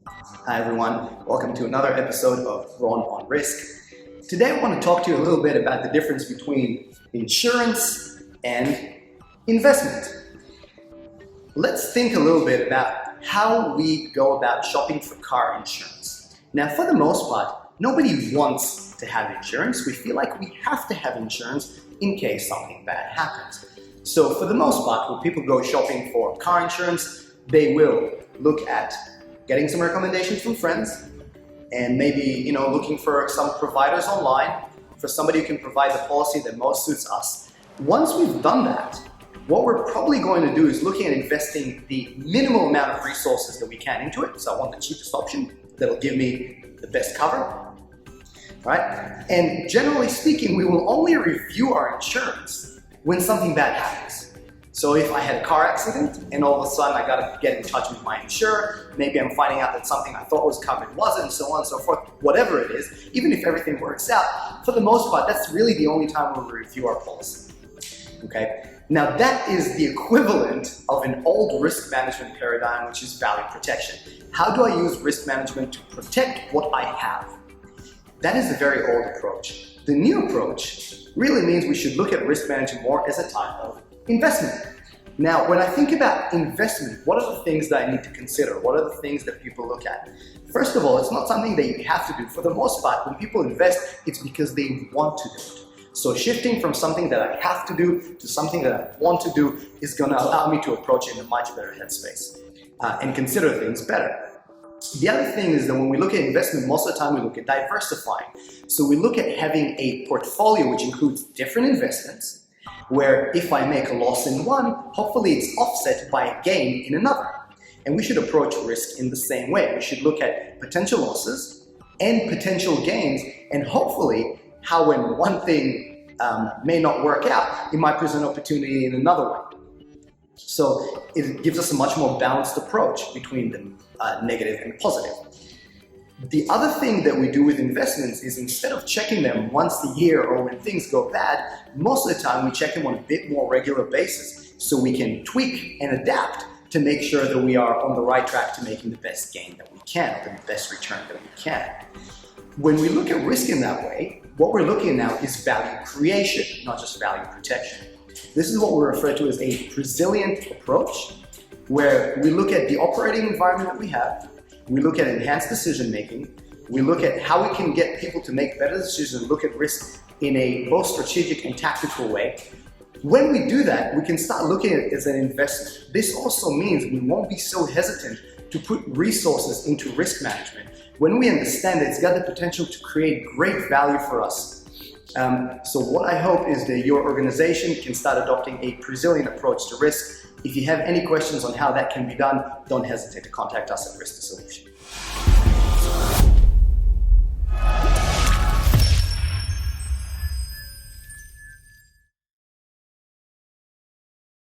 Hi everyone, welcome to another episode of Ron on Risk. Today I want to talk to you a little bit about the difference between insurance and investment. Let's think a little bit about how we go about shopping for car insurance. Now, for the most part, nobody wants to have insurance. We feel like we have to have insurance in case something bad happens. So for the most part, when people go shopping for car insurance, they will look at getting some recommendations from friends and maybe, looking for some providers online for somebody who can provide the policy that most suits us. Once we've done that, what we're probably going to do is looking at investing the minimal amount of resources that we can into it. So I want the cheapest option that'll give me the best cover, right? And generally speaking, we will only review our insurance when something bad happens. So if I had a car accident and all of a sudden I got to get in touch with my insurer, maybe I'm finding out that something I thought was covered wasn't, and so on and so forth, whatever it is, even if everything works out, for the most part, that's really the only time we'll review our policy. Okay? Now that is the equivalent of an old risk management paradigm, which is value protection. How do I use risk management to protect what I have? That is a very old approach. The new approach really means we should look at risk management more as a type of investment. Now, when I think about investment, what are the things that I need to consider? What are the things that people look at? First of all, it's not something that you have to do. For the most part, when people invest, it's because they want to do it. So shifting from something that I have to do to something that I want to do is going to allow me to approach it in a much better headspace and consider things better. The other thing is that when we look at investment, most of the time we look at diversifying. So we look at having a portfolio which includes different investments, where if I make a loss in one, hopefully it's offset by a gain in another. And we should approach risk in the same way. We should look at potential losses and potential gains, and hopefully how when one thing may not work out, it might present opportunity in another way. So it gives us a much more balanced approach between the negative and positive. The other thing that we do with investments is instead of checking them once a year or when things go bad, most of the time we check them on a bit more regular basis so we can tweak and adapt to make sure that we are on the right track to making the best gain that we can, or the best return that we can. When we look at risk in that way, what we're looking at now is value creation, not just value protection. This is what we refer to as a resilient approach, where we look at the operating environment that we have, we look at enhanced decision making, we look at how we can get people to make better decisions and look at risk in a both strategic and tactical way. When we do that, we can start looking at it as an investment. This also means we won't be so hesitant to put resources into risk management when we understand that it's got the potential to create great value for us. So what I hope is that your organization can start adopting a resilient approach to risk. If you have any questions on how that can be done, don't hesitate to contact us at Risk to Solution.